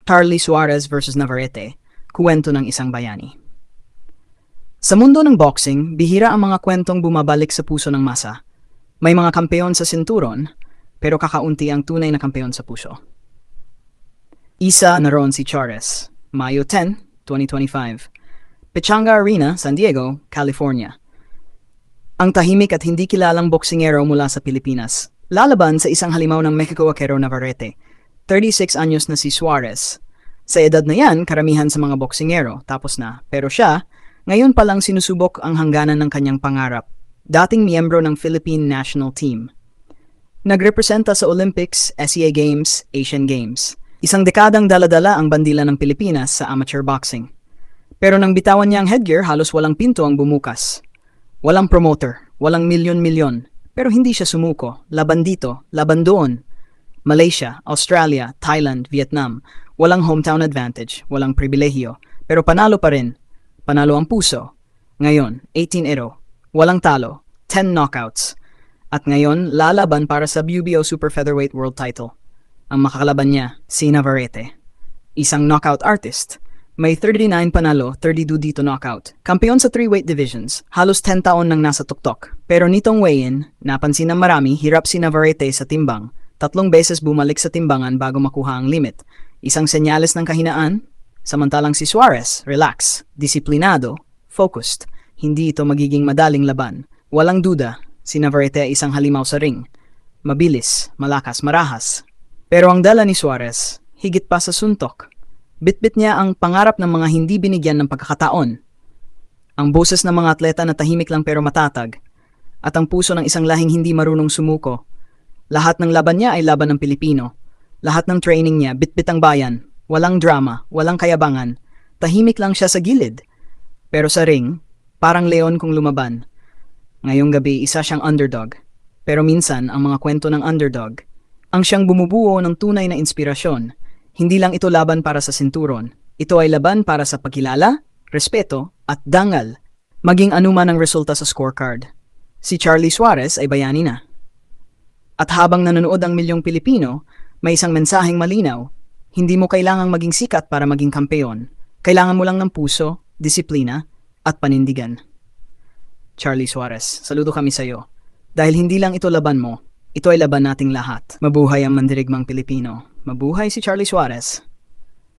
Charlie Suarez versus Navarrete, kwento ng isang bayani. Sa mundo ng boxing, bihira ang mga kwentong bumabalik sa puso ng masa. May mga kampeon sa sinturon, pero kakaunti ang tunay na kampeon sa puso. Isa naroon si Suarez, Mayo 10, 2025. Pechanga Arena, San Diego, California. Ang tahimik at hindi kilalang boksingero mula sa Pilipinas. Lalaban sa isang halimaw ng Mexico Akero Navarrete. 36 anyos na si Suarez. Sa edad na yan, karamihan sa mga boksingero, tapos na. Pero siya, ngayon pa lang sinusubok ang hangganan ng kanyang pangarap. Dating miyembro ng Philippine National Team. Nagrepresenta sa Olympics, SEA Games, Asian Games. Isang dekadang daladala ang bandila ng Pilipinas sa amateur boxing. Pero nang bitawan niya ang headgear, halos walang pinto ang bumukas. Walang promoter, walang milyon-milyon. Pero hindi siya sumuko. Laban dito, laban doon. Malaysia, Australia, Thailand, Vietnam. Walang hometown advantage, walang pribilehiyo. Pero panalo pa rin. Panalo ang puso. Ngayon, 18-0. Walang talo. 10 knockouts. At ngayon, lalaban para sa WBO Super Featherweight World Title. Ang makakalaban niya, si Navarrete. Isang knockout artist. May 39 panalo, 32 dito knockout. Kampeon sa 3 weight divisions. Halos 10 taon nang nasa tuktok. Pero nitong weigh-in, napansin ng marami, hirap si Navarrete sa timbang. 3 beses bumalik sa timbangan bago makuha ang limit. Isang senyales ng kahinaan. Samantalang si Suarez, relax, disiplinado, focused. Hindi ito magiging madaling laban. Walang duda, si Navarrete ay isang halimaw sa ring. Mabilis, malakas, marahas. Pero ang dala ni Suarez, higit pa sa suntok. Bitbit niya ang pangarap ng mga hindi binigyan ng pagkakataon. Ang boses ng mga atleta na tahimik lang pero matatag. At ang puso ng isang lahing hindi marunong sumuko. Lahat ng laban niya ay laban ng Pilipino. Lahat ng training niya, bitbit ang bayan. Walang drama, walang kayabangan. Tahimik lang siya sa gilid. Pero sa ring, parang leon kung lumaban. Ngayong gabi, isa siyang underdog. Pero minsan, ang mga kwento ng underdog, ang siyang bumubuo ng tunay na inspirasyon. Hindi lang ito laban para sa sinturon. Ito ay laban para sa pagkilala, respeto, at dangal. Maging anuman ang resulta sa scorecard. Si Charlie Suarez ay bayani na. At habang nanonood ang milyong Pilipino, may isang mensaheng malinaw. Hindi mo kailangang maging sikat para maging kampeon. Kailangan mo lang ng puso, disiplina, at panindigan. Charlie Suarez, saludo kami sa iyo. Dahil hindi lang ito laban mo, ito ay laban nating lahat. Mabuhay ang mandirigmang Pilipino. Mabuhay si Charlie Suarez.